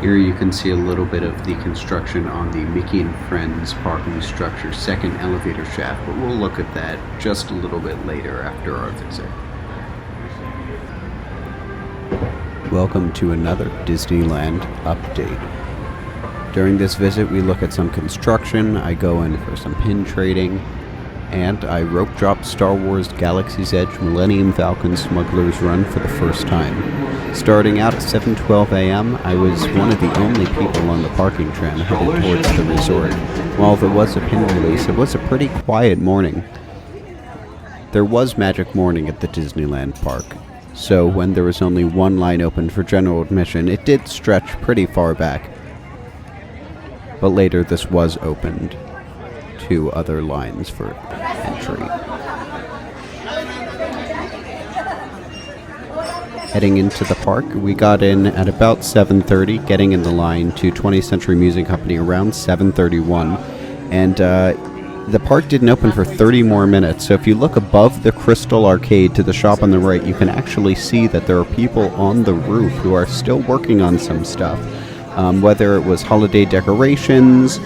Here you can see a little bit of the construction on the Mickey and Friends parking structure, second elevator shaft, but we'll look at that just a little bit later after our visit. Welcome to another Disneyland update. During this visit we look at some construction, I go in for some pin trading, and I rope dropped Star Wars Galaxy's Edge Millennium Falcon Smuggler's Run for the first time. Starting out at 7:12 a.m., I was one of the only people on the parking tram headed towards the resort. While there was a pin release, it was a pretty quiet morning. There was Magic Morning at the Disneyland park, so when there was only one line open for general admission, it did stretch pretty far back. But later this was opened to other lines for entry. Heading into the park, we got in at about 7:30, getting in the line to 20th Century Music Company around 7:31, and the park didn't open for 30 more minutes, so if you look above the Crystal Arcade to the shop on the right, you can actually see that there are people on the roof who are still working on some stuff, whether it was holiday decorations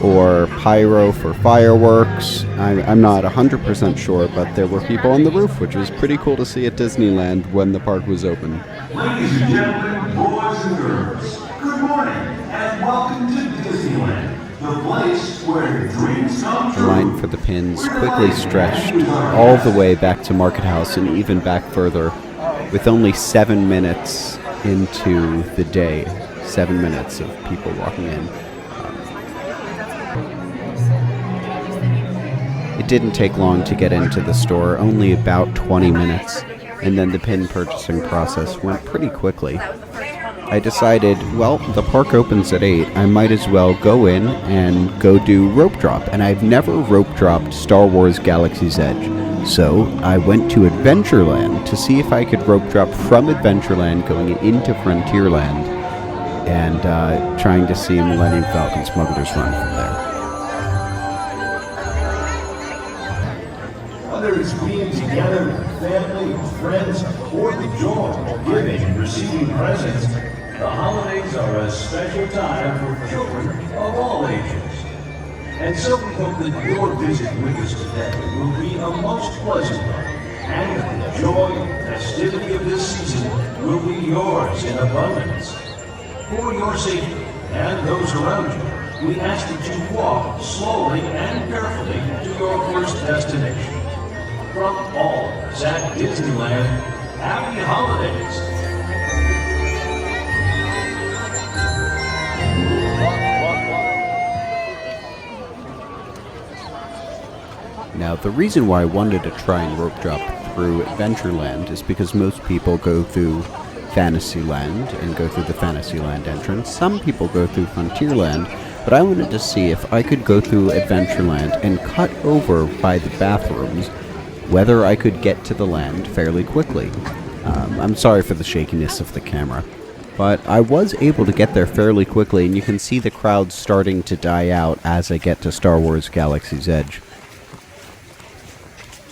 or pyro for fireworks. I'm not 100% sure, but there were people on the roof, which was pretty cool to see at Disneyland when the park was open. Ladies and gentlemen, boys and girls, good morning and welcome to Disneyland, the place where dreams come true. The line for the pins quickly stretched all the way back to Market House and even back further, with only 7 minutes into the day. 7 minutes of people walking in. It didn't take long to get into the store, only about 20 minutes, and then the pin purchasing process went pretty quickly. I decided, well, the park opens at 8, I might as well go in and go do rope drop, and I've never rope dropped Star Wars Galaxy's Edge. So I went to Adventureland to see if I could rope drop from Adventureland going into Frontierland, and trying to see Millennium Falcon Smuggler's Run from there. Whether it's being together with family and friends or the joy of giving and receiving presents, the holidays are a special time for children of all ages. And so we hope that your visit with us today will be a most pleasant one, and that the joy and festivity of this season will be yours in abundance. For your safety and those around you, we ask that you walk slowly and carefully to your first destination. From all of us at Disneyland, happy holidays! Now, the reason why I wanted to try and rope drop through Adventureland is because most people go through Fantasyland and go through the Fantasyland entrance. Some people go through Frontierland, but I wanted to see if I could go through Adventureland and cut over by the bathrooms, whether I could get to the land fairly quickly. I'm sorry for the shakiness of the camera, but I was able to get there fairly quickly, and you can see the crowd starting to die out as I get to Star Wars Galaxy's Edge.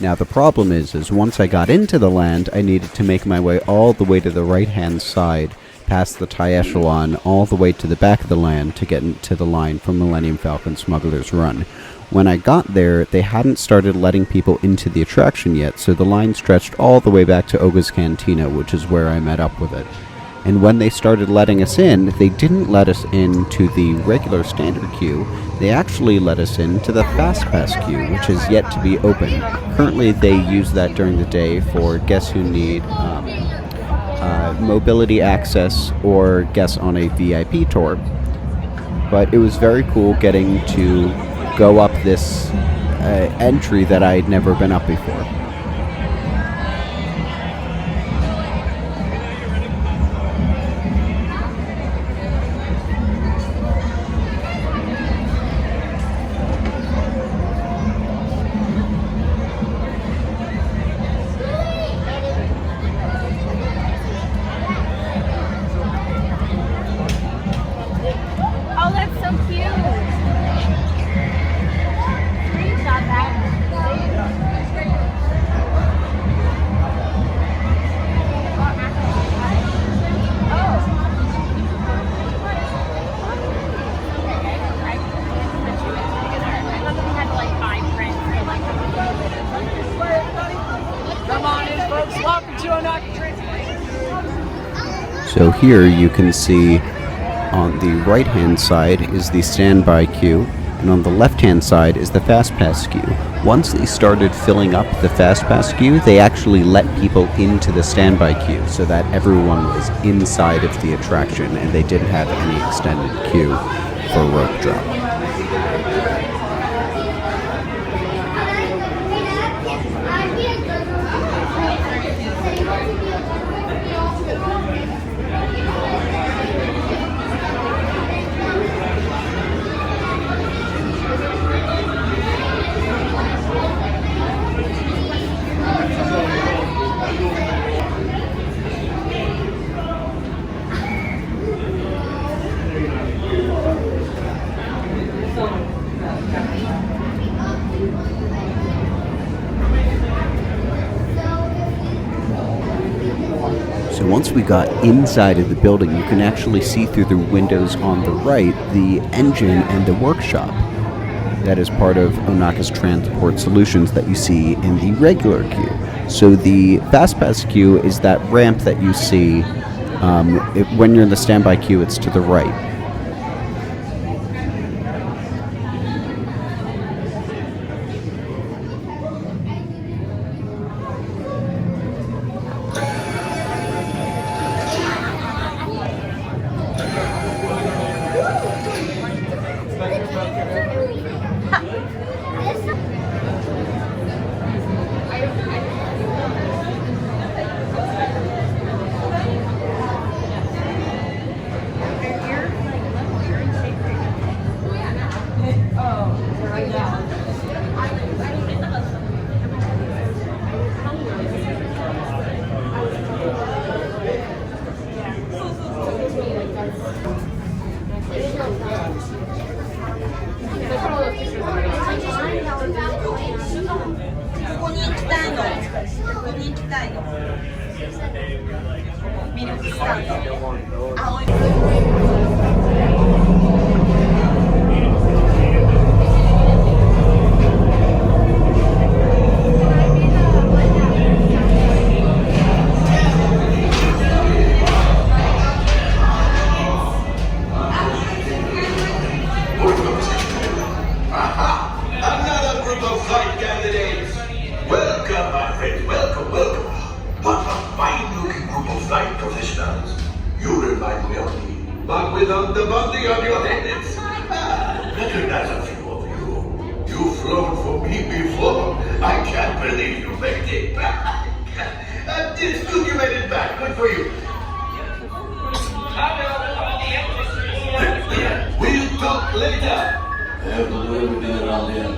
Now the problem is once I got into the land, I needed to make my way all the way to the right-hand side, past the Tie Echelon, all the way to the back of the land to get into the line for Millennium Falcon Smuggler's Run. When I got there, they hadn't started letting people into the attraction yet, so the line stretched all the way back to Oga's Cantina, which is where I met up with it. And when they started letting us in, they didn't let us into the regular standard queue. They actually let us into the Fast Pass queue, which is yet to be open. Currently, they use that during the day for guests who need mobility access or guests on a VIP tour. But it was very cool getting to go up this entry that I'd never been up before. Oh, that's so cute. Screenshot that. So here you can see on the right-hand side is the standby queue, and on the left-hand side is the Fast Pass queue. Once they started filling up the Fast Pass queue, they actually let people into the standby queue so that everyone was inside of the attraction and they didn't have any extended queue for rope drop. So once we got inside of the building, you can actually see through the windows on the right the engine and the workshop. That is part of Onaka's transport solutions that you see in the regular queue. So the Fast Pass queue is that ramp that you see. When you're in the standby queue, it's to the right. But without the bounty on your heads, recognize a few of you. You've flown for me before. I can't believe you made it back. It's good you made it back. Good for you. We'll talk later. I have to do everything around here.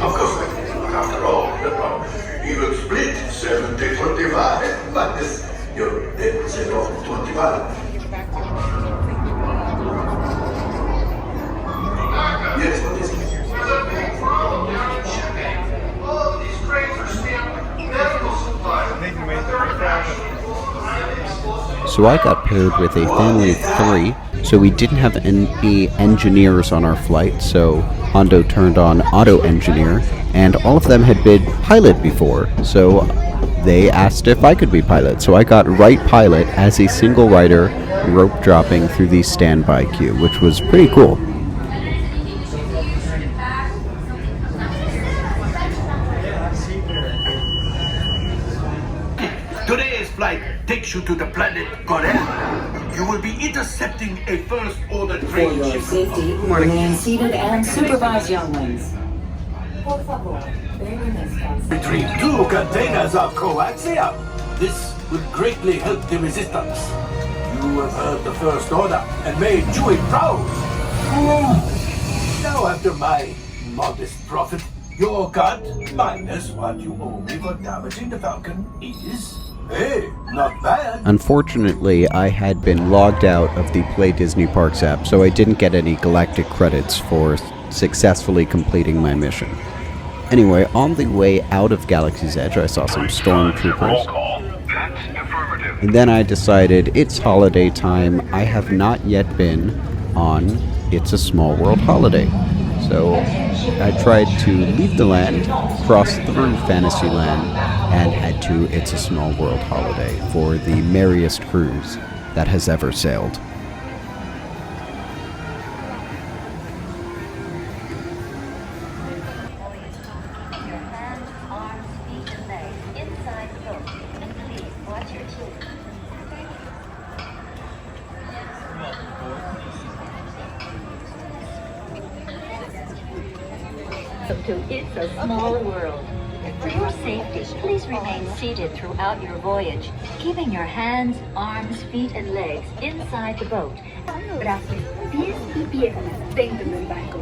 Of course, after all, even split 70-25, but this, you're 10% off 25. Yes, what is it? There's a big problem down in shipping. All of these crates are stamped medical supplies. So I got paired with a family of 3, so we didn't have any engineers on our flight, so Hondo turned on auto engineer, and all of them had been pilot before, so they asked if I could be pilot. So I got right pilot as a single rider, rope dropping through the standby queue, which was pretty cool. Today's flight takes you to the planet Korea. You will be intercepting a first-order For train your shipment. safety, remain seated and supervise young ones. Por favor, Retrieve 2 containers of coaxium. This will greatly help the resistance. You have heard the First Order and made Chewie proud. Now, after my modest profit, your cut, minus what you owe me for damaging the Falcon, is... Hey, not bad. Unfortunately, I had been logged out of the Play Disney Parks app, so I didn't get any galactic credits for successfully completing my mission. Anyway, on the way out of Galaxy's Edge, I saw some stormtroopers. Roll call. That's affirmative. And then I decided it's holiday time. I have not yet been on It's a Small World holiday. So I tried to leave the land, cross through Fantasyland, and head to It's a Small World holiday for the merriest cruise that has ever sailed. Your hands, arms, feet, and legs inside the boat. And please watch your children. To It's a Small World. For your safety, please remain seated throughout your voyage, keeping your hands, arms, feet, and legs inside the boat. Brazos, pies y piernas dentro del barco.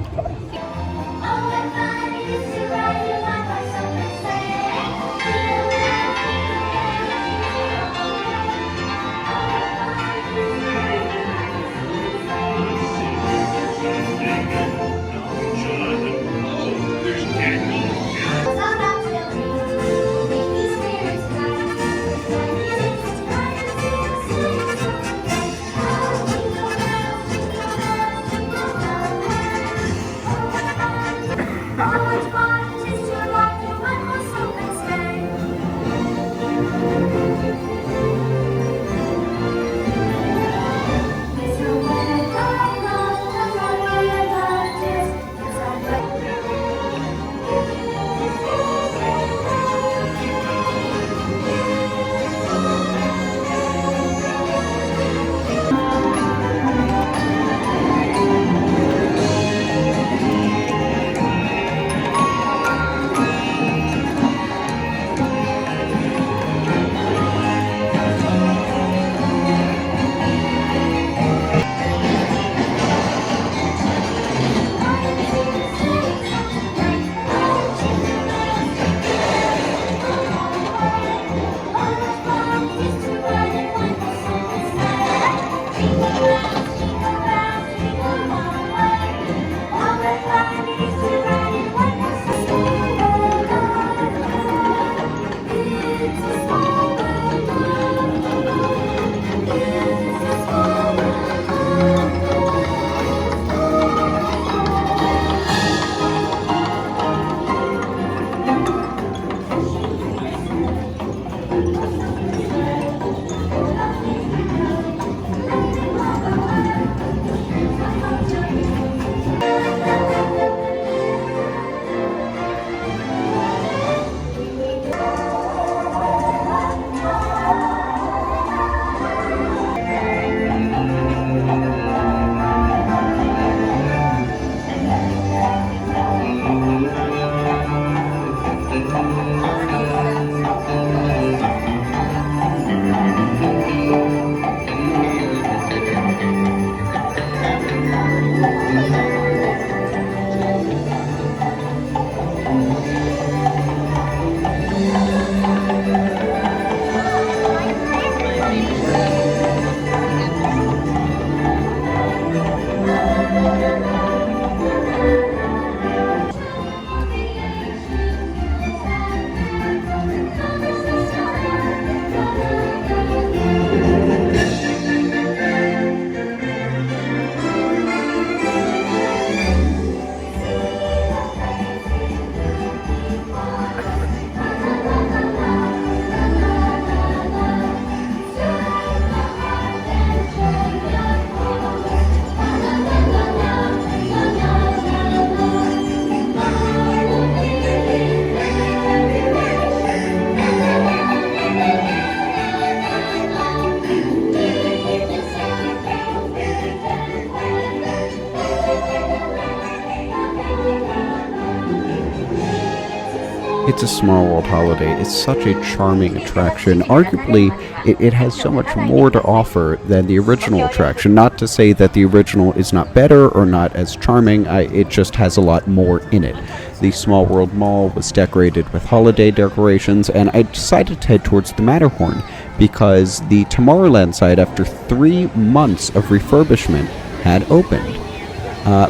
It's a Small World holiday. It's such a charming attraction. Arguably, it has so much more to offer than the original attraction. Not to say that the original is not better or not as charming, it just has a lot more in it. The Small World Mall was decorated with holiday decorations, and I decided to head towards the Matterhorn because the Tomorrowland side, after 3 months of refurbishment, had opened.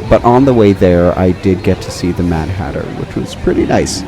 But on the way there, I did get to see the Mad Hatter, which was pretty nice.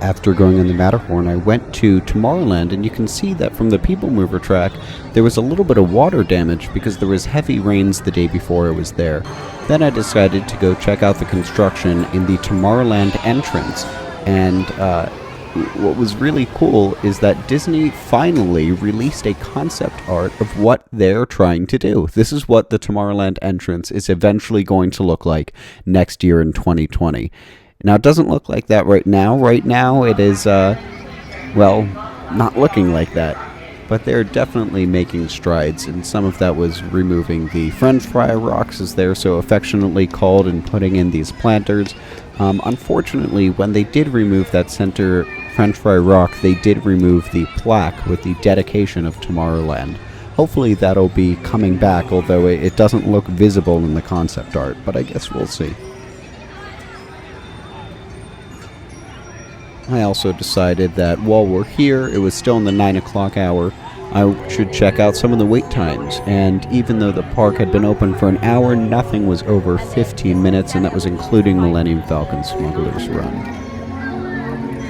After going on the Matterhorn, I went to Tomorrowland, and you can see that from the People Mover track, there was a little bit of water damage because there was heavy rains the day before I was there. Then I decided to go check out the construction in the Tomorrowland entrance, and what was really cool is that Disney finally released a concept art of what they're trying to do. This is what the Tomorrowland entrance is eventually going to look like next year in 2020. Now, it doesn't look like that right now. Right now, it is, well, not looking like that. But they're definitely making strides, and some of that was removing the French fry rocks, as they're so affectionately called, and putting in these planters. Unfortunately, when they did remove that center French fry rock, they did remove the plaque with the dedication of Tomorrowland. Hopefully that'll be coming back, although it doesn't look visible in the concept art, but I guess we'll see. I also decided that while we're here, it was still in the 9 o'clock hour, I should check out some of the wait times. And even though the park had been open for an hour, nothing was over 15 minutes, and that was including Millennium Falcon Smuggler's Run.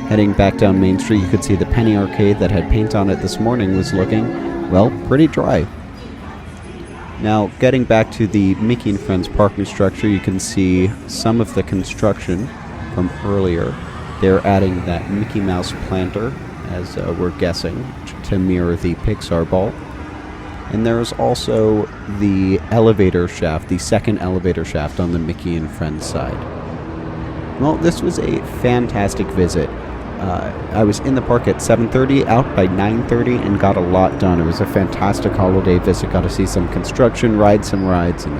Heading back down Main Street, you could see the Penny Arcade that had paint on it this morning was looking, well, pretty dry. Now, getting back to the Mickey and Friends parking structure, you can see some of the construction from earlier. They're adding that Mickey Mouse planter, as we're guessing, to mirror the Pixar ball. And there's also the elevator shaft, the second elevator shaft on the Mickey and Friends side. Well, this was a fantastic visit. I was in the park at 7:30, out by 9:30, and got a lot done. It was a fantastic holiday visit. Got to see some construction, ride some rides, and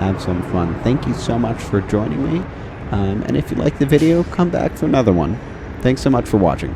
have some fun. Thank you so much for joining me. And if you liked the video, come back for another one. Thanks so much for watching.